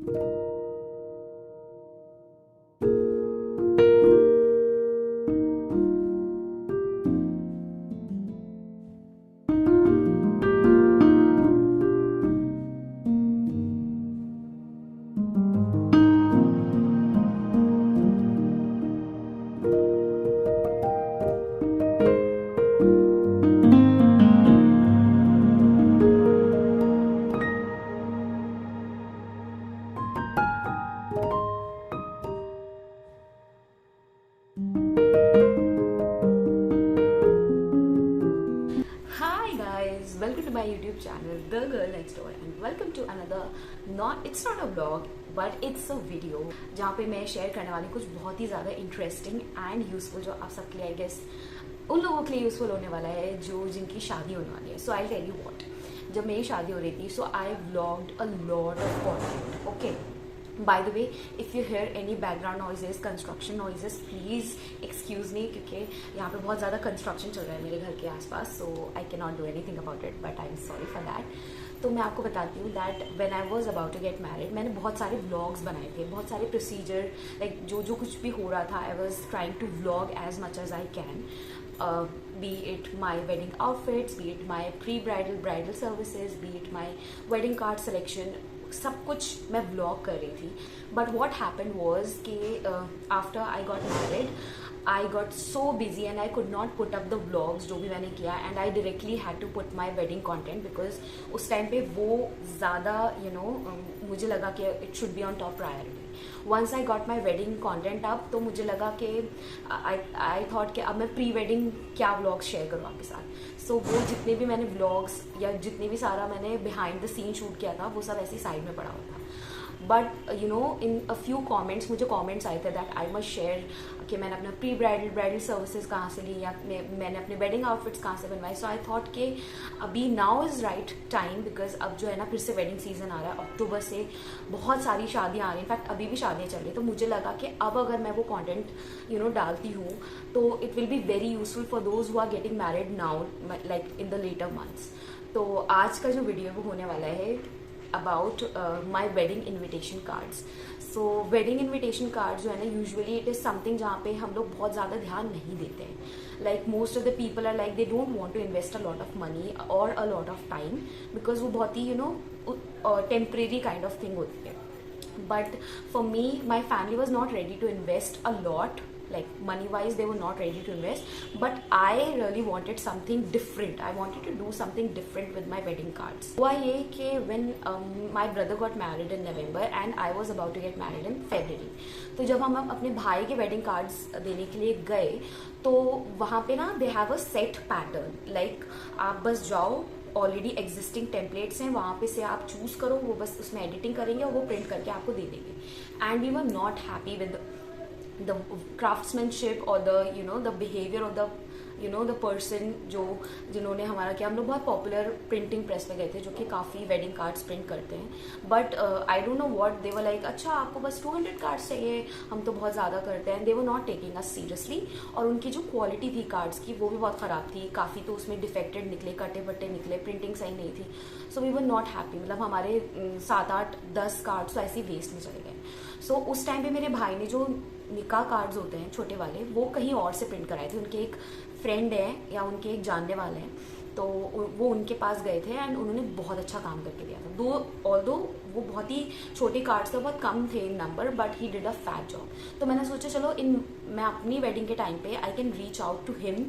Hi guys, welcome to my YouTube channel, The Girl Next Door, and welcome to another it's not a vlog but it's a video जहाँ पे मैं share करने वाली कुछ बहुत ही ज़्यादा इंटरेस्टिंग एंड यूजफुल जो आप सबके लिए आई गेस उन लोगों के लिए यूजफुल होने वाला है जो जिनकी शादी होने वाली है. So I tell you what, जब मेरी शादी हो रही थी so I vlogged a lot of content. Okay, by the way if you hear any background noises, construction noises, please excuse me, क्योंकि यहाँ पे बहुत ज़्यादा कंस्ट्रक्शन चल रहा है मेरे घर के आसपास. So I can not do anything about it, but I am sorry for that. तो मैं आपको बताती हूँ that when I was about to get married मैंने बहुत सारे व्लॉग्स बनाए थे, बहुत सारे प्रोसीजर, लाइक जो कुछ भी हो रहा था I was trying to vlog as much as I can. Be it my wedding outfits, be it my pre-bridal, bridal services, be it my wedding card selection, सब कुछ मैं व्लॉग कर रही थी. बट वॉट हैपन वॉज कि after I got married I got so busy and I could not put up the vlogs जो भी मैंने किया, and I directly had to put my wedding content because उस time पे वो ज़्यादा मुझे लगा कि it should be on top priority. Once I got my wedding content up तो मुझे लगा कि आई थॉट कि अब मैं प्री वेडिंग क्या व्लॉग्स शेयर करूँ आपके साथ. सो वो जितने भी मैंने व्लॉग्स या जितने भी सारा मैंने बिहाइंड द सीन शूट किया था वो सब ऐसी साइड में पड़ा हुआ था. But in a few comments मुझे कॉमेंट्स आए थे दैट आई मस्ट शेयर कि मैंने अपना प्री ब्राइडल सर्विसेज कहाँ से ली या मैंने अपने वेडिंग आउटफिट्स कहाँ से बनवाए. सो आई थॉट कि अभी now is right time, because अब जो है ना फिर से वेडिंग सीजन आ रहा है. अक्टूबर से बहुत सारी शादियाँ आ रही हैं, इनफैक्ट अभी भी शादियाँ चल रही हैं. तो मुझे लगा कि अब अगर मैं वो कॉन्टेंट डालती हूँ तो it will be very useful for those who are getting married now, like in the later months. तो आज का जो वीडियो वो होने वाला है about my wedding invitation cards. So wedding invitation card जो है ना यूजुअली इट इज़ समथिंग जहाँ पे हम लोग बहुत ज़्यादा ध्यान नहीं देते हैं. Like most of the people are like they don't want to invest a lot of money और a lot of time because वो बहुत ही टेम्परेरी काइंड ऑफ थिंग होती है. But for me my family was not ready to invest a lot, like money wise they were not ready to invest, but I really wanted something different. I wanted to do something different with my wedding cards. हुआ ये कि when my brother got married in November and I was about to get married in February, तो जब हम अपने भाई के wedding cards देने के लिए गए तो वहाँ पे ना they have a set pattern, like आप बस जाओ, ऑलरेडी एग्जिस्टिंग टेम्पलेट्स हैं वहाँ पे से आप चूज करो, वो बस उसमें एडिटिंग करेंगे और वो प्रिंट करके आपको दे देंगे. And we were not happy with the craftsmanship or the behavior of the person जिन्होंने हमारा किया. हम लोग बहुत पॉपुलर प्रिंटिंग प्रेस में गए थे जो कि काफ़ी वेडिंग कार्ड्स प्रिंट करते हैं. But I don't know what they were like, अच्छा आपको बस 200 कार्ड्स चाहिए, हम तो बहुत ज़्यादा करते हैं. They were not taking us seriously. और उनकी जो क्वालिटी थी कार्ड्स की वो भी बहुत ख़राब थी, काफ़ी तो उसमें डिफेक्टेड निकले, कटे बट्टे निकले, प्रिंटिंग सही नहीं थी. So we were not happy. मतलब हमारे 7, 8, 10 कार्ड्स तो ऐसे ही वेस्ट में चले गए. सो उस टाइम पे मेरे भाई ने जो निकाह कार्ड्स होते हैं छोटे वाले वो कहीं और से प्रिंट कराए थे. उनके एक फ्रेंड है या उनके एक जानने वाले हैं, तो वो उनके पास गए थे एंड उन्होंने बहुत अच्छा काम करके दिया था. ऑल्दो वो बहुत ही छोटे कार्ड्स थे, बहुत कम थे in number, but he did a fat job. तो मैंने सोचा चलो मैं अपनी वेडिंग के टाइम पे I can reach out to him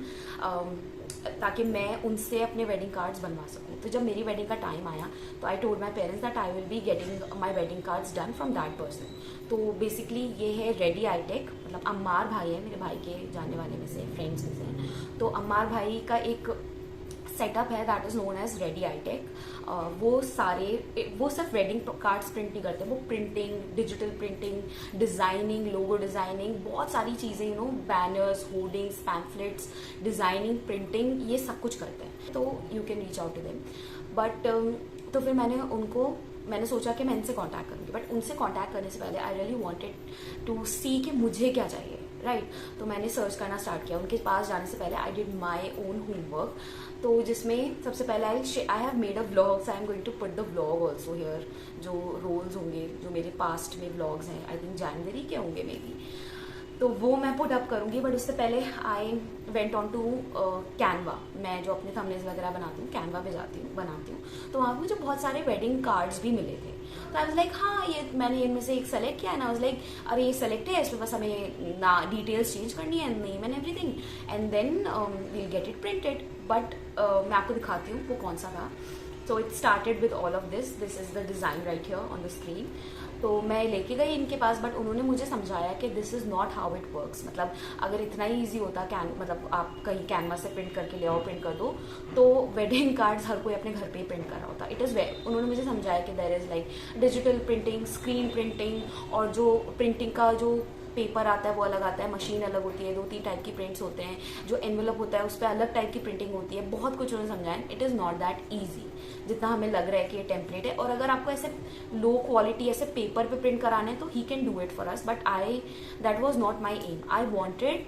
ताकि मैं उनसे अपने वेडिंग कार्ड्स बनवा सकूँ. तो जब मेरी वेडिंग का टाइम आया तो I told my parents that I will be getting my wedding cards done from that person. तो बेसिकली ये है रेडी आईटेक, मतलब अम्मार भाई है मेरे भाई के जानने वाले में से, फ्रेंड्स में से. तो अम्मार भाई का एक सेटअप है that is known as Ready iTech. वो सिर्फ वेडिंग कार्ड्स प्रिंट नहीं करते, वो printing, digital printing, designing, logo designing, बहुत सारी चीज़ें banners, hoardings, pamphlets, designing, printing, ये सब कुछ करते हैं. तो you can reach out to them. But तो फिर मैंने सोचा कि मैं इनसे कांटेक्ट करूँगी. बट उनसे कांटेक्ट करने से पहले आई रियली वांटेड टू सी कि मुझे क्या चाहिए. राइट। तो मैंने सर्च करना स्टार्ट किया। उनके पास जाने से पहले I did my own homework, तो जिसमें सबसे पहले I have made a vlogs, I am going to put the vlog also here, जो रोल्स होंगे जो मेरे पास्ट में व्लॉग्स हैं, आई थिंक जनवरी के होंगे मे बी, तो वो मैं पुट अप करूँगी। बट उससे पहले I went on to Canva. मैं जो अपने थंबनेल्स वगैरह बनाती हूँ कैनवा पे बनाती हूँ, तो वहाँ पे मुझे बहुत सारे वेडिंग कार्ड्स भी मिले थे। तो आई वाज लाइक हाँ ये मैंने इनमें से एक सेलेक्ट किया, एंड आई वाज लाइक अरे ये सेलेक्ट है, इसमें बस हमें ना डिटेल्स चेंज करनी है, name and everything, and then we'll get it printed. But मैं आपको दिखाती हूँ वो कौन सा था। So it started with all of this is the design right here on the screen. तो मैं लेके गई इनके पास, बट उन्होंने मुझे समझाया कि this is not how it works. मतलब अगर इतना ही ईजी होता मतलब आप कहीं कैनवा से प्रिंट करके ले आओ, प्रिंट कर दो, तो वेडिंग कार्ड्स हर कोई अपने घर पे ही प्रिंट कर रहा होता। इट इज़ उन्होंने मुझे समझाया कि there is like digital printing, screen printing, और जो प्रिंटिंग का जो पेपर आता है वो अलग आता है, मशीन अलग होती है, 2-3 टाइप की प्रिंट्स होते हैं, जो एनवेलप होता है उस पर अलग टाइप की प्रिंटिंग होती है। बहुत कुछ उन्होंने समझाया। It is not that easy जितना हमें लग रहा है कि ये टेम्पलेट है। और अगर आपको ऐसे लो क्वालिटी ऐसे पेपर पे प्रिंट कराना है तो he can do it for us, but that was not my aim. I wanted,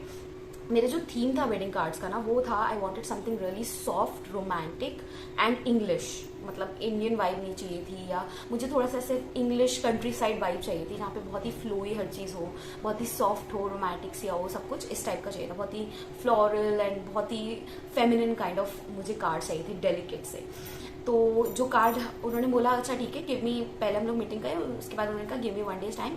मेरे जो थीम था वेडिंग कार्ड्स का ना वो था, I wanted something really soft, romantic and English. मतलब इंडियन वाइब नहीं चाहिए थी, या मुझे थोड़ा सा ऐसे इंग्लिश कंट्री साइड वाइब चाहिए थी, जहाँ पे बहुत ही फ्लोई हर चीज़ हो, बहुत ही सॉफ्ट हो, रोमांटिक सी हो, सब कुछ इस टाइप का चाहिए था। बहुत ही फ्लोरल एंड बहुत ही फेमिनिन काइंड ऑफ मुझे कार्ड चाहिए थे, डेलिकेट से। तो जो कार्ड उन्होंने बोला अच्छा ठीक है गिव मी, पहले हम लोग मीटिंग करें, उसके बाद उन्होंने कहा गिव मी 1 डेज टाइम,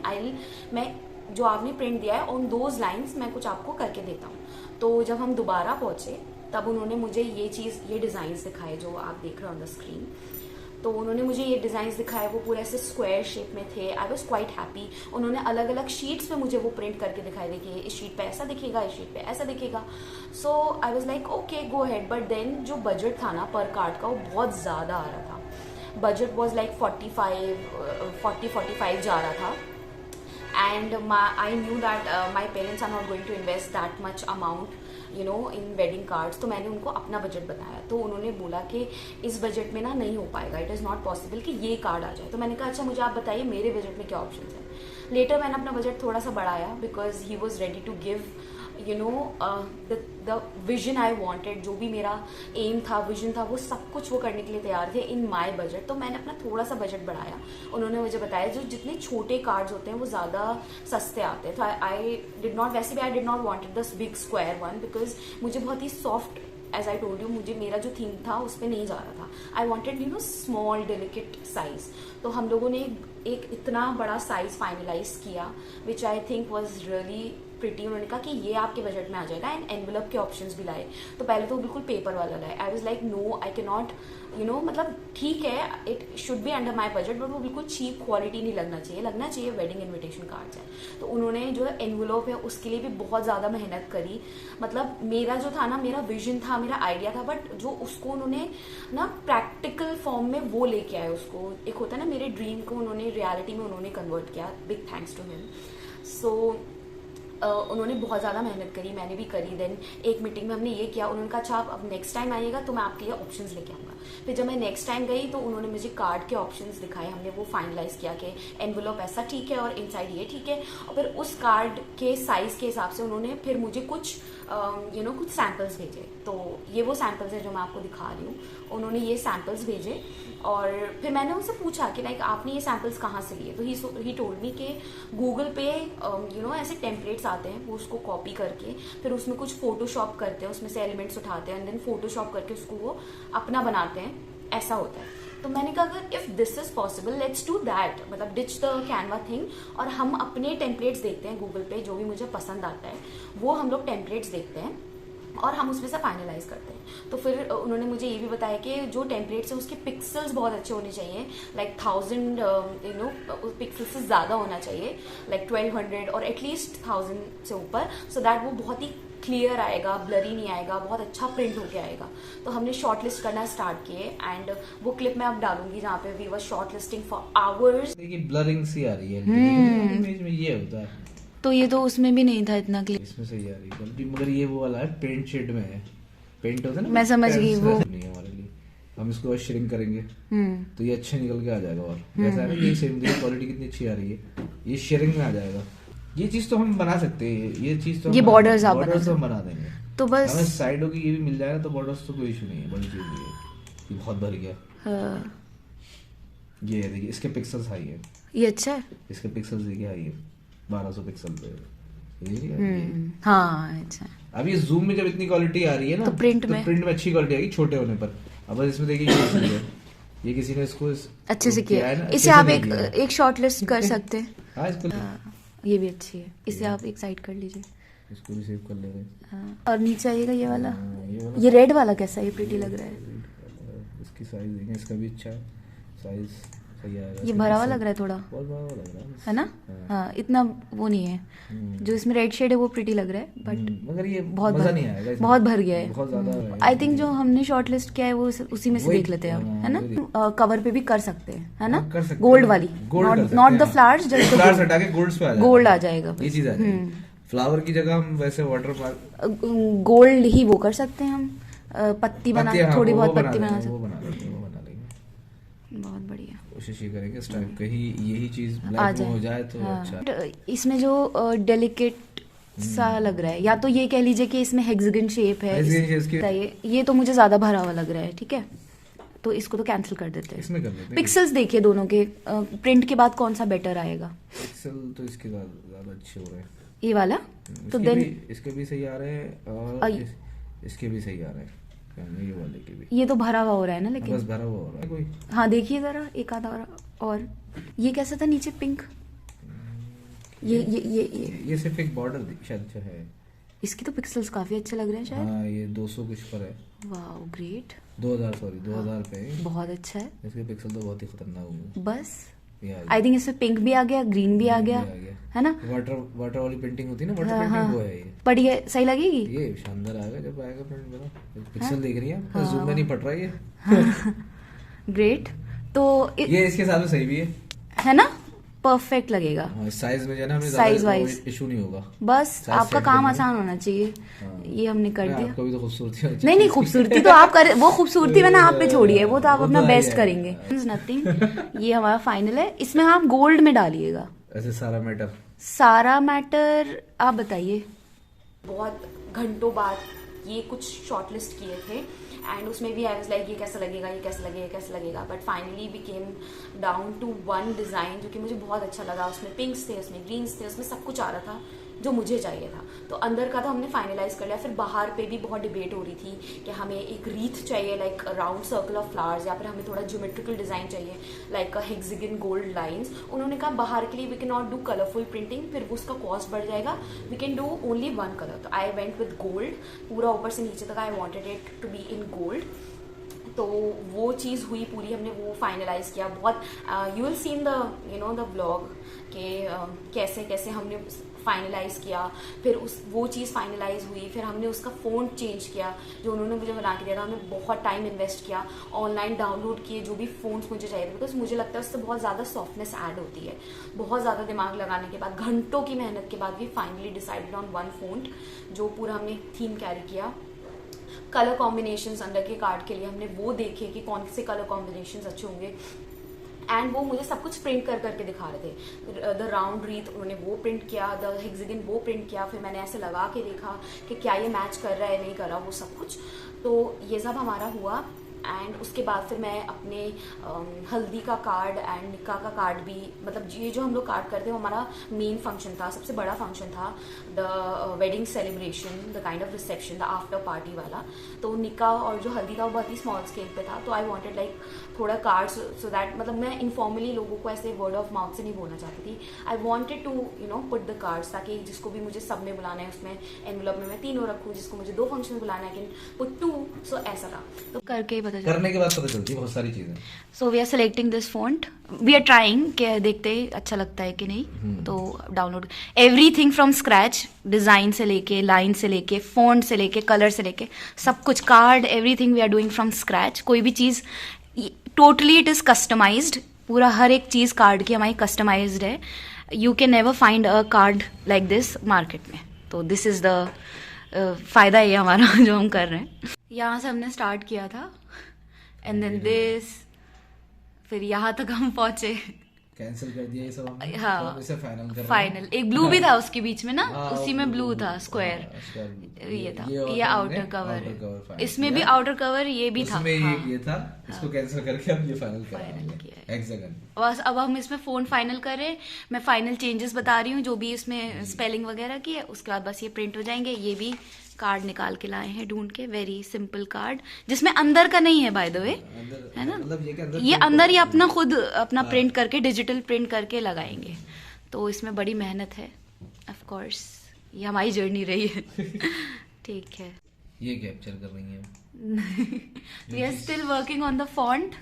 मैं जो आपने प्रिंट दिया है ऑन दोज लाइन्स मैं कुछ आपको करके देता हूँ। तो जब हम दोबारा पहुँचे तब उन्होंने मुझे ये डिज़ाइंस दिखाए जो आप देख रहे हो ऑन द स्क्रीन। तो उन्होंने मुझे ये डिज़ाइंस दिखाए, वो पूरे ऐसे स्क्वायर शेप में थे। I was quite happy. उन्होंने अलग अलग शीट्स पे मुझे वो प्रिंट करके दिखाई, देखिए इस शीट पे ऐसा दिखेगा, इस शीट पे ऐसा दिखेगा। So I was like okay go ahead. But then जो बजट था ना पर कार्ड का वो बहुत ज़्यादा आ रहा था। बजट वॉज लाइक 45 जा रहा था। And I knew that my parents are not going to invest that much amount in wedding cards. तो मैंने उनको अपना बजट बताया, तो उन्होंने बोला कि इस बजट में ना नहीं हो पाएगा, इट इज़ नॉट पॉसिबल कि ये कार्ड आ जाए। तो मैंने कहा अच्छा मुझे आप बताइए मेरे बजट में क्या ऑप्शन है। लेटर मैंने अपना बजट थोड़ा सा बढ़ाया, because he was ready to give the vision I wanted. जो भी मेरा एम था, विजन था, वो सब कुछ वो करने के लिए तैयार थे इन माई बजट। तो मैंने अपना थोड़ा सा बजट बढ़ाया। उन्होंने मुझे बताया जो जितने छोटे कार्ड्स होते हैं वो ज़्यादा सस्ते आते हैं। तो आई डिड नॉट, वैसे भी I did not wanted this big square one, because मुझे बहुत ही soft, as I told you, मुझे मेरा जो थीम था उस पर नहीं जा रहा था। I wanted small delicate size. तो हम लोगों ने एक इतना बड़ा साइज फाइनलाइज किया, which I think was really pretty. उन्होंने कहा कि ये आपके बजट में आ जाएगा, एंड एनवेलप के ऑप्शंस भी लाए। तो पहले तो बिल्कुल पेपर वाला लाए। I was like no I can not मतलब ठीक है it should be under my budget, but वो बिल्कुल चीप क्वालिटी नहीं लगना चाहिए वेडिंग इन्विटेशन कार्ड्स है। तो उन्होंने जो एनवेलप है उसके लिए भी बहुत ज़्यादा मेहनत करी। मतलब मेरा जो था ना, मेरा विजन था, मेरा आइडिया था, बट जो उसको उन्होंने ना प्रैक्टिकल फॉर्म में वो लेके आए। उसको एक होता है ना, मेरे ड्रीम को उन्होंने रियलिटी में उन्होंने कन्वर्ट किया। Big thanks to him. So उन्होंने बहुत ज़्यादा मेहनत करी, मैंने भी करी। देन एक मीटिंग में हमने ये किया, उन्होंने कहा अच्छा आप अब नेक्स्ट टाइम आइएगा तो मैं आपके लिए ऑप्शंस लेके आऊँगा। फिर जब मैं नेक्स्ट टाइम गई तो उन्होंने मुझे कार्ड के ऑप्शंस दिखाए। हमने वो फाइनलाइज किया कि एनवेलप ऐसा ठीक है और इनसाइड ये ठीक है। और फिर उस कार्ड के साइज़ के हिसाब से उन्होंने फिर मुझे कुछ कुछ सैम्पल्स भेजे। तो ये वो सैम्पल्स है जो मैं आपको दिखा रही हूँ। उन्होंने ये सैम्पल्स भेजे और फिर मैंने उनसे पूछा कि लाइक आपने ये सैम्पल्स कहाँ से लिए। तो ही टोल्ड मी कि गूगल पे ऐसे टेम्पलेट्स आते हैं, वो उसको कॉपी करके फिर उसमें कुछ फोटोशॉप करते हैं, उसमें से एलिमेंट्स उठाते हैं एंड देन फोटोशॉप करके उसको वो अपना बनाते हैं, ऐसा होता है। तो मैंने कहा अगर if this is possible let's do that, मतलब डिच द कैनवा थिंग, और हम अपने टेम्पलेट्स देखते हैं गूगल पे, जो भी मुझे पसंद आता है वो हम लोग टेम्पलेट्स देखते हैं और हम उसमें से फाइनलाइज करते हैं। तो फिर उन्होंने मुझे ये भी बताया कि जो टेम्पलेट्स हैं उसके पिक्सल्स बहुत अच्छे होने चाहिए, लाइक 1000 पिक्सल्स से ज़्यादा होना चाहिए, लाइक 1200 और एटलीस्ट 1000 से ऊपर, सो दैट वो बहुत ही क्लियर आएगा, ब्लरी नहीं आएगा, बहुत अच्छा प्रिंट होके आएगा। तो हमने शॉर्ट लिस्ट करना स्टार्ट किए एंड वो क्लिप मैं अब डालूंगी जहाँ पे we were short listing for hours. देखिए ब्लरिंग सी आ रही है इमेज में, ये होता है। तो ये तो उसमें भी नहीं था इतना क्लियर, इसमें सही आ रही है, मगर ये वो वाला है पेंट शेड में है। पेंट होता है ना, मैं समझ गई, वो नहीं है हमारे लिए। हम इसको श्रिंक करेंगे तो ये अच्छा निकल के आ जाएगा। और जैसा है ना, ये सेम देखिए क्वालिटी कितनी अच्छी आ रही है, ये शेयरिंग में आ जाएगा। ये चीज तो हम बना सकते हैं, ये चीज तो ये borders आप बॉर्डर्स बना तो हम बना देंगे। तो बस हमें साइडों की ये भी मिल जाएगा तो बॉर्डर्स तो कोई इशू नहीं है, बड़ी चीज नहीं है। ये बहुत भर गया। हाँ, ये देखिए इसके पिक्सल्स हाई है, ये अच्छा है। इसके पिक्सल्स देखिए हाई है, 1200 पिक्सल पे। हाँ अच्छा है। अब ये जूम में जब इतनी क्वालिटी आ रही है ना, तो प्रिंट में अच्छी क्वालिटी आएगी छोटे होने पर। अब इसमें देखिए ये चीज़ है, ये किसी ने इसको अच्छे से किया है ना, इसे आप एक शॉर्ट लिस्ट कर सकते हैं। हाँ इसको ये भी अच्छी है, इसे आप एक साइड कर लीजिए। इसको भी सेव कर ले रहे हैं। हाँ, और नीचे आइएगा ये वाला। ये वाला ये रेड वाला कैसा है, ये प्रीटी लग रहा है। इसकी साइज देखें, इसका भी अच्छा है, साइज सही आएगा। ये भरा हुआ लग रहा है थोड़ा, बहुत बड़ा लग रहा है ना। हाँ इतना वो नहीं है, जो इसमें रेड शेड है वो प्रीटी लग रहा है, बट मगर ये बहुत मजा नहीं आएगा इसमें, बहुत भर गया है। बहुत ज्यादा। आई थिंक जो हमने शॉर्ट लिस्ट किया है वो उसी में से देख लेते हैं हम, है ना। कवर पे भी कर सकते हैं, है ना, कर सकते हैं। गोल्ड वाली, not the flowers, just flowers हटा के गोल्ड्स पे आ जाएगा, गोल्ड आ जाएगा। ये चीज आ जाएगी। फ्लावर की जगह हम वैसे वाटर पार्क गोल्ड ही वो कर सकते हैं हम, पत्ती बना, थोड़ी बहुत पत्ती बना सकते हैं। वो बना लेंगे। बहुत बढ़िया, कोशिश ये करेंगे इस टाइप कहीं यही चीज ब्लैक में हो जाए तो अच्छा। इसमें जो डेलिकेट सा लग रहा है, या तो ये कह लीजिए कि इसमें हेक्सागन शेप है, ये तो मुझे ज्यादा भरा हुआ लग रहा है। ठीक है, तो इसको तो कैंसिल कर देते हैं, इसमें कर देते हैं। पिक्सल्स देखिए दोनों के, प्रिंट के बाद कौन सा बेटर आएगा। पिक्सल तो इसके ज्यादा अच्छे हो रहे हैं, ये वाला तो देन इसके भी सही आ रहे हैं और इसके भी सही आ रहे हैं, ये वाले के भी। ये तो भरा हुआ हो रहा है ना, लेकिन बस भरा हुआ हो रहा है कोई। हाँ देखिए जरा एक आधा और ये कैसा था नीचे पिंक, ये सिर्फ एक बॉर्डर शायद जो है, इसके तो पिक्सल्स काफी अच्छे लग रहे हैं शायद। हाँ ये 200 कुछ पर है। वाओ ग्रेट, 2000 पे बहुत अच्छा है। इसके पिक्सल तो बहुत ही खतरनाक होंगे। बस आई थिंक इसमें पिंक भी आ गया, ग्रीन भी आ गया, है ना। वाटर वाली पेंटिंग होती है ना, वाटर पेंटिंग वो है ये। पर ये सही लगेगी, ये शानदार आएगा जब आएगा प्रिंट बना। पिक्सल देख रही है, जूम में नहीं पड़ रहा ये। ग्रेट, तो ये इसके साथ में सही भी है ना, परफेक्ट लगेगा। साइज में जो है ना, हमें साइज वाइज इशू नहीं होगा, बस आपका काम आसान होना चाहिए। ये हमने कर दिया। आपको भी तो खूबसूरती नहीं खूबसूरती तो आप कर, वो खूबसूरती मैंने आप पे छोड़ी है, वो तो आप अपना बेस्ट करेंगे। नथिंग, ये हमारा फाइनल है। इसमें आप गोल्ड में डालिएगा ऐसे सारा मैटर आप बताइए। बहुत घंटों बाद ये कुछ शॉर्टलिस्ट किए थे एंड उसमें भी आई वाज लाइक ये कैसा लगेगा, ये कैसा लगेगा, ये कैसा लगेगा, but finally we came down to one design जो कि मुझे बहुत अच्छा लगा। उसमें पिंक्स थे, उसमें ग्रीन्स थे, उसमें सब कुछ आ रहा था जो मुझे चाहिए था। तो अंदर का तो हमने फाइनलाइज कर लिया। फिर बाहर पे भी बहुत डिबेट हो रही थी कि हमें एक रीथ चाहिए like round circle of flowers, या फिर हमें थोड़ा ज्योमेट्रिकल डिजाइन चाहिए लाइक हेक्सागन गोल्ड लाइंस। उन्होंने कहा बाहर के लिए we can not do colourful printing, फिर उसका कॉस्ट बढ़ जाएगा, we can do only one colour. तो आई वेंट विद गोल्ड, पूरा ऊपर से नीचे तक I wanted it to be in gold. तो वो चीज़ हुई पूरी, हमने वो फाइनलाइज किया। बहुत you will see in the vlog के कैसे कैसे हमने फाइनलाइज किया। फिर वो चीज़ फाइनलाइज हुई, फिर हमने उसका फ़ॉन्ट चेंज किया जो उन्होंने मुझे बना के दिया था। हमने बहुत टाइम इन्वेस्ट किया, ऑनलाइन डाउनलोड किए जो भी फ़ॉन्ट्स मुझे चाहिए थे, बिकॉज मुझे लगता है उससे बहुत ज़्यादा सॉफ्टनेस ऐड होती है। बहुत ज़्यादा दिमाग लगाने के बाद, घंटों की मेहनत के बाद we finally decided on one font जो पूरा हमने थीम कैरी किया। कलर कॉम्बिनेशंस अंदर के कार्ड के लिए हमने वो देखे कि कौन से कलर कॉम्बिनेशंस अच्छे होंगे, एंड वो मुझे सब कुछ प्रिंट कर करके दिखा रहे थे। द राउंड रीथ उन्होंने वो प्रिंट किया, द हेक्सागन वो प्रिंट किया, फिर मैंने ऐसे लगा के देखा कि क्या ये मैच कर रहा है नहीं कर रहा, वो सब कुछ। तो ये सब हमारा हुआ एंड उसके बाद फिर मैं अपने हल्दी का कार्ड एंड निक्का का कार्ड भी, मतलब ये जो हम लोग कार्ड करते हैं वो हमारा मेन फंक्शन था, सबसे बड़ा फंक्शन था, the wedding celebration, the kind of reception, the after party वाला। तो निक्का और जो हल्दी था वो बहुत ही स्मॉल स्केल पे था, तो आई वांटेड लाइक थोड़ा कार्ड्स सो दैट, मतलब मैं इनफॉर्मली लोगों को ऐसे वर्ड ऑफ माउथ से नहीं बोलना चाहती थी। I wanted to put the cards, ताकि जिसको भी मुझे सब में बुलाना है उसमें एनवलप में मैं 3 रखूँ, जिसको मुझे 2 फंक्शन बुलाना है कैन पुट 2, सो ऐसा था। तो करके करने के बाद पता चलती है बहुत सारी चीजें। So we are selecting this font, we are trying कि देखते अच्छा लगता है कि नहीं। तो download everything from scratch, design से लेके, लाइन से लेके, फॉन्ट से लेके, कलर से लेके, सब कुछ, card, everything we are doing from scratch. कोई भी चीज़ टोटली इट इज़ कस्टमाइज्ड, पूरा हर एक चीज़ कार्ड की हमारी कस्टमाइज्ड है। You can never find a card like this market में। तो दिस इज़ द फ़ायदा ये हमारा जो हम कर रहे हैं। यहाँ से हमने स्टार्ट किया था एंड देन दिस, फिर यहाँ तक हम पहुँचे कैंसिल कर दिया ये सब हमने, हाँ, तो हम इसे फाइनल कर रहे हैं। फाइनल एक ब्लू भी था उसके बीच में ना, हाँ, उसी में ब्लू था हाँ, स्क्वायर, स्क्वायर ये था, और ये हमने आउटर कवर outer cover है, final इसमें भी किया। आउटर कवर ये भी था। उसमें हाँ, ये था, इसको कैंसिल करके हम ये फाइनल कर रहे फाइनल हैं किया है। हेक्सागन। बस अब हम इसमें फोन फाइनल कर रहे हैं, मैं फाइनल चेंजेस बता रही हूँ जो भी इसमें स्पेलिंग वगैरह की है, उसके बाद बस ये प्रिंट हो जाएंगे। ये भी कार्ड निकाल के लाए हैं ढूंढ के, वेरी सिंपल कार्ड, जिसमें अंदर का नहीं है बाय द वे, है ना, मतलब ये अंदर ही अपना खुद अपना प्रिंट करके, डिजिटल प्रिंट करके लगाएंगे, तो इसमें बड़ी मेहनत है ऑफ कोर्स, ये हमारी जर्नी रही है। ठीक है, ये कैप्चर कर रही है we are still working on the font,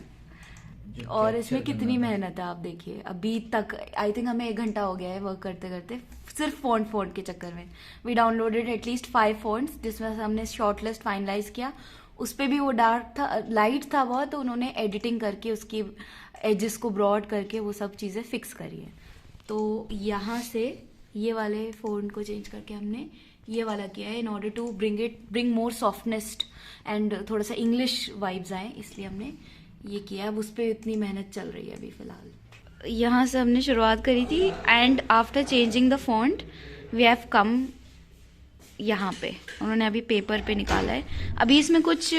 जो और capture इसमें कितनी करना था। मेहनत है आप देखिए, अभी तक आई थिंक हमें 1 घंटा हो गया है वर्क करते करते, सिर्फ फॉन्ट के चक्कर में। वी डाउनलोडेड एटलीस्ट 5 फॉन्ट्स, जिसमें से हमने शॉर्ट लिस्ट फाइनलाइज किया, उस पर भी वो डार्क था, लाइट था बहुत, तो उन्होंने एडिटिंग करके उसकी एजेस को ब्रॉड करके वो सब चीज़ें फिक्स करी है। तो यहाँ से ये वाले फॉन्ट को चेंज करके हमने ये वाला किया है, in order to bring more softness and थोड़ा सा इंग्लिश वाइब्स आए, इसलिए हमने ये किया। अब उस पर इतनी मेहनत चल रही है अभी फिलहाल। यहाँ से हमने शुरुआत करी थी, and after changing the font we have come यहाँ पे, उन्होंने अभी पेपर पे निकाला है। अभी इसमें कुछ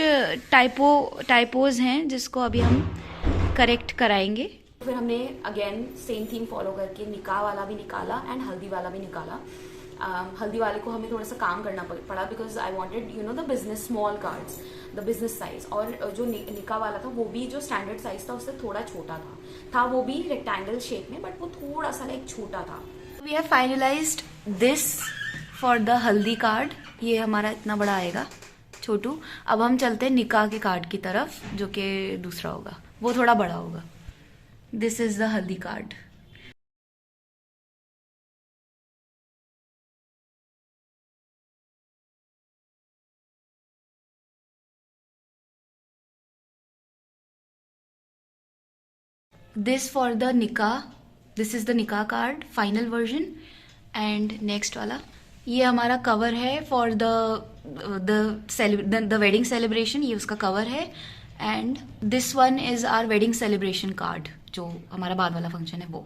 टाइपोज हैं जिसको अभी हम करेक्ट कराएंगे। फिर हमने अगेन सेम थीम फॉलो करके निकाह वाला भी निकाला एंड हल्दी वाला भी निकाला। हल्दी वाले को हमें थोड़ा सा काम करना पड़ा, because I wanted you know the business small cards, the business size, और जो निकाह वाला था वो भी जो स्टैंडर्ड साइज था उससे थोड़ा छोटा था वो भी रेक्टेंगल शेप में, बट वो थोड़ा सा लाइक छोटा था। We have finalised this for the haldi card, ये हमारा इतना बड़ा आएगा छोटू। अब हम चलते हैं निकाह के कार्ड की तरफ, जो कि दूसरा होगा, वो थोड़ा बड़ा होगा। This is the haldi card. This for the nikah, this is the nikah card final version, and next वाला ये हमारा कवर है फॉर द वेडिंग सेलिब्रेशन, ये उसका कवर है, and this one is our wedding celebration card, जो हमारा बाद वाला फंक्शन है वो।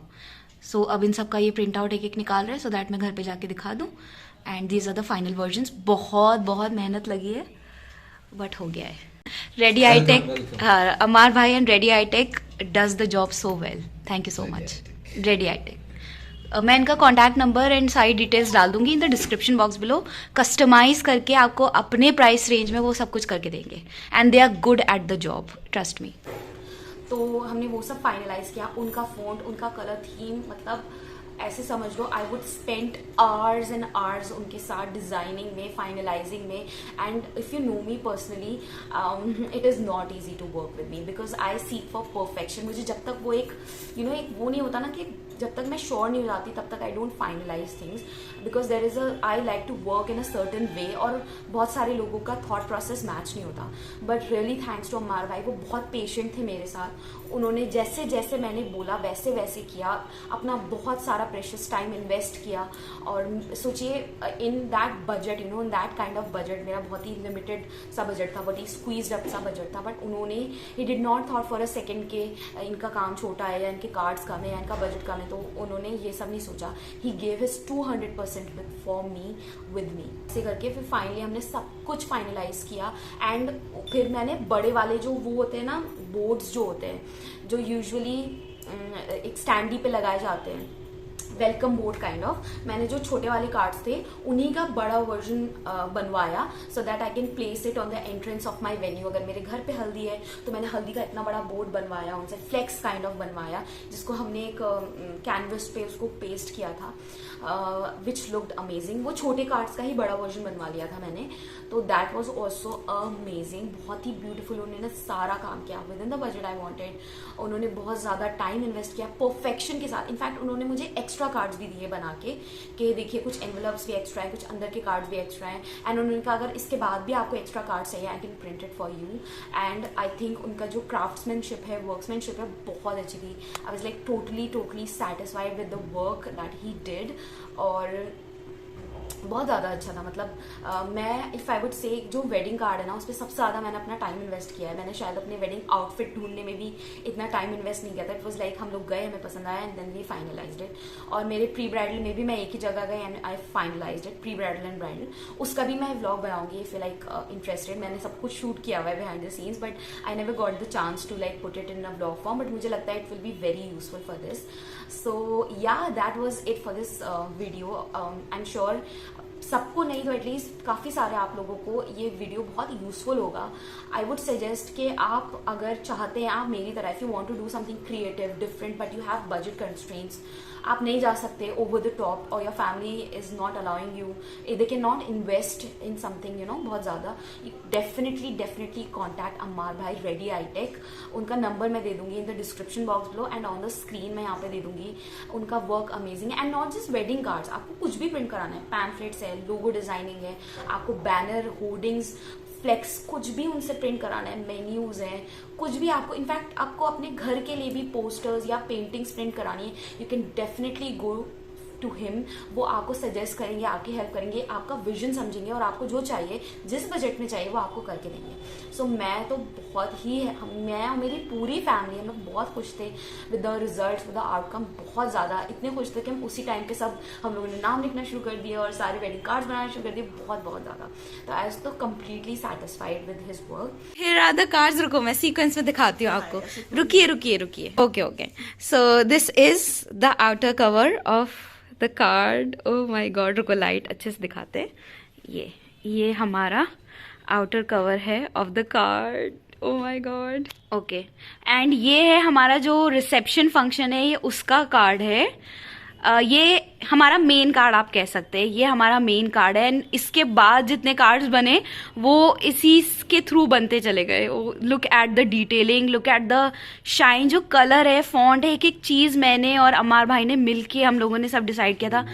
सो अब इन सब का ये प्रिंट आउट एक एक निकाल रहे हैं, सो दैट मैं घर पे जाके दिखा दूँ, and these are the final versions. बहुत बहुत मेहनत लगी है, बट हो गया है। रेडी आई टेक, हाँ, अमार भाई and Ready I Tech does the job so well, thank you so much Ready I Tech. मैं इनका कॉन्टैक्ट नंबर एंड सारी डिटेल्स डाल दूंगी in the description box below. Customise करके आपको अपने प्राइस रेंज में वो सब कुछ करके देंगे, and they are good at the job, trust me. तो हमने वो सब फाइनलाइज किया, उनका फॉन्ट, उनका कलर थीम, मतलब ऐसे समझ लो I would spend hours and hours उनके साथ डिज़ाइनिंग में, फाइनलाइजिंग में। And if you know me personally, it is not easy to work with me, because I seek for perfection. मुझे जब तक वो एक एक वो नहीं होता ना, कि जब तक मैं श्योर नहीं हो जाती तब तक I don't finalise things, because there is I like to work in a certain way, और बहुत सारे लोगों का थॉट प्रोसेस मैच नहीं होता। बट रियली थैंक्स टू अमार भाई, वो बहुत पेशेंट थे मेरे साथ, उन्होंने जैसे जैसे मैंने बोला वैसे वैसे किया, अपना बहुत सारा प्रेशियस टाइम इन्वेस्ट किया। और सोचिए in that budget, in that kind of budget, मेरा बहुत ही लिमिटेड सा बजट था, बहुत ही स्क्वीज्ड अप सा बजट था, बट उन्होंने he did not thought for a second के इनका काम छोटा है या इनके कार्ड्स कम है या इनका बजट कम है, तो उन्होंने ये सब नहीं सोचा। He gave his 200% for me, with me, ऐसे करके फिर फाइनली हमने सब कुछ फाइनलाइज किया। एंड फिर मैंने बड़े वाले जो वो होते हैं ना, बोर्ड्स जो होते हैं, जो यूजुअली एक स्टैंडी पे लगाए जाते हैं, वेलकम बोर्ड काइंड ऑफ, मैंने जो छोटे वाले कार्ड्स थे उन्हीं का बड़ा वर्जन बनवाया, so that I can place it on the entrance of my venue. अगर मेरे घर पे हल्दी है तो मैंने हल्दी का इतना बड़ा बोर्ड बनवाया, उनसे फ्लेक्स काइंड ऑफ बनवाया, जिसको हमने एक कैनवस पे उसको पेस्ट किया था, विच लुक्ड अमेजिंग। वो छोटे कार्ड्स का ही बड़ा वर्जन बनवा लिया था मैंने, तो दैट वॉज ऑल्सो अमेजिंग, बहुत ही ब्यूटीफुल। उन्होंने सारा काम किया with in the budget I wanted, उन्होंने बहुत ज़्यादा टाइम इन्वेस्ट किया परफेक्शन के साथ। इनफैक्ट उन्होंने मुझे एक्स्ट्रा कार्ड्स भी दिए बना के, कि देखिए कुछ एनवेलप्स भी एक्स्ट्रा है, कुछ अंदर के कार्ड्स भी एक्स्ट्रा हैं, एंड उन्होंने कहा अगर इसके बाद भी आपको एक्स्ट्रा कार्ड्स चाहिए I can print it for you. And I think उनका जो क्राफ्ट्समैनशिप है, वर्कमैनशिप है, बहुत अच्छी थी। आई was like totally satisfied with the work that he did. और बहुत ज़्यादा अच्छा था। मतलब मैं इफ़ आई वुड से जो वेडिंग कार्ड है ना, उस पर सबसे ज़्यादा मैंने अपना टाइम इन्वेस्ट किया है। मैंने शायद अपने वेडिंग आउटफिट ढूंढने में भी इतना टाइम इन्वेस्ट नहीं किया था। इट वॉज लाइक हम लोग गए, हमें पसंद आया and then we finalised it. और मेरे प्री ब्राइडल में भी मैं एक ही जगह गई and I finalised it, pre bridal and bridal. उसका भी मैं व्लॉग बनाऊंगी इफ यू लाइक इंटरेस्टेड। मैंने सब कुछ शूट किया हुआ है behind the scenes, but I never got the chance to like put it in a vlog form, but मुझे लगता है it will be very useful for this. So yeah that was it for this video. I am sure सबको नहीं तो at least काफ़ी सारे आप लोगों को ये वीडियो बहुत यूजफुल होगा। आई वुड सजेस्ट कि आप अगर चाहते हैं, आप मेरी तरह if you want to do something creative different but you have budget constraints, आप नहीं जा सकते ओवर द टॉप और your family is not allowing you, they can not invest in something you know बहुत ज़्यादा, डेफिनेटली कॉन्टैक्ट अम्मार भाई Ready I Tech. उनका नंबर मैं दे दूंगी in the description box below and on the screen मैं यहाँ पे दे दूंगी। उनका वर्क अमेजिंग है and not just wedding cards, आपको कुछ भी प्रिंट कराना है, पैम्फलेट्स है, लोगो डिजाइनिंग है, आपको बैनर, होर्डिंग्स, फ्लेक्स, कुछ भी उनसे प्रिंट कराना है, मेन्यूज हैं, कुछ भी आपको, इनफैक्ट आपको अपने घर के लिए भी पोस्टर्स या पेंटिंग्स प्रिंट करानी है, you can definitely go to him. वो आपको सजेस्ट करेंगे, आपकी हेल्प करेंगे, आपका विजन समझेंगे और आपको जो चाहिए, जिस बजट में चाहिए वो आपको करके देंगे। सो मैं तो बहुत ही, मैं और मेरी पूरी फैमिली हम लोग बहुत खुश थे with the result, with the outcome. बहुत ज़्यादा इतने खुश थे कि हम उसी टाइम पे सब हम लोगों ने नाम लिखना शुरू कर दिया और सारे वेडिंग कार्ड्स बनाना शुरू कर दिए, बहुत ज़्यादा। तो आई वाज तो completely satisfied with his work. Here are the cards. रुको मैं सीक्वेंस में दिखाती हूँ आपको। रुकिए। Okay. So this is the outer cover of the card. Oh my God, रुको लाइट अच्छे से दिखाते हैं। ये हमारा आउटर कवर है of the card. Oh my God. Okay, and ये है हमारा जो रिसेप्शन फंक्शन है, ये उसका कार्ड है। ये हमारा मेन कार्ड आप कह सकते हैं, ये हमारा मेन कार्ड है। एंड इसके बाद जितने कार्ड्स बने वो इसी के थ्रू बनते चले गए। Look at the detailing, look at the shine, जो कलर है, फॉन्ट है, एक चीज मैंने और अमार भाई ने मिलके हम लोगों ने सब डिसाइड किया था।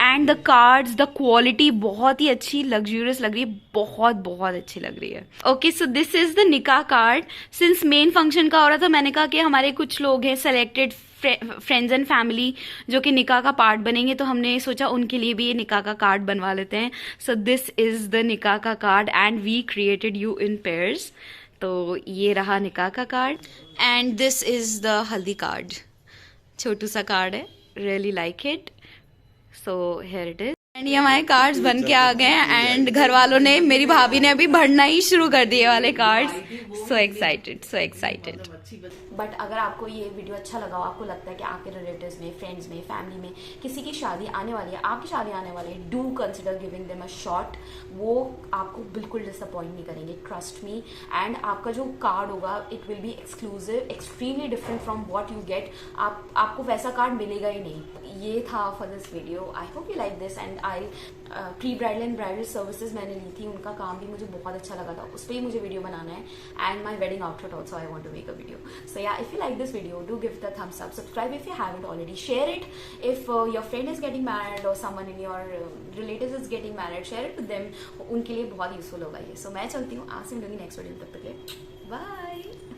And the cards, the quality बहुत ही अच्छी, लग्जूरियस लग रही है, बहुत अच्छी लग रही है। Okay, so this is the निकाह कार्ड। सिंस मेन फंक्शन का हो रहा था, मैंने कहा कि हमारे कुछ लोग हैं सेलेक्टेड फ्रेंड्स एंड फैमिली जो कि निकाह का पार्ट बनेंगे, तो हमने सोचा उनके लिए भी ये निकाह का कार्ड बनवा लेते हैं। सो दिस इज द निकाह का card and we created you in pairs. तो ये रहा निकाह का card and this is the haldi card. छोटू सा कार्ड है, really like it. So here it is and ये हमारे कार्ड्स बन के आ गए एंड घर वालों ने, मेरी भाभी ने अभी भरना ही शुरू कर दिए वाले कार्ड्स। So excited. बट अगर आपको ये वीडियो अच्छा लगा हो, आपको लगता है कि आपके रिलेटिव्स में, फ्रेंड्स में, फैमिली में किसी की शादी आने वाली है, आपकी शादी आने वाली है, do consider giving them a shot. वो आपको बिल्कुल डिसअपॉइंट नहीं करेंगे, ट्रस्ट मी। एंड आपका जो कार्ड होगा it will B exclusive, extremely different from what you get. आपको वैसा कार्ड मिलेगा ही नहीं। ये था for this video. I hope you like this and I pre bridal and bridal services मैंने ली थी, उनका काम भी मुझे बहुत अच्छा लगा था, उस पर ही मुझे वीडियो बनाना है। And my wedding outfit also I want to make a video. So yeah, if you like this video, do give the thumbs up, subscribe if you haven't already, share it if your friend is getting married or someone in your relatives is getting married, share it with them, उनके लिए बहुत useful होगा ये। सो मैं चलती हूँ, आज से मिलूंगी नेक्स्ट वीडियो में, तब तक के लिए बाय।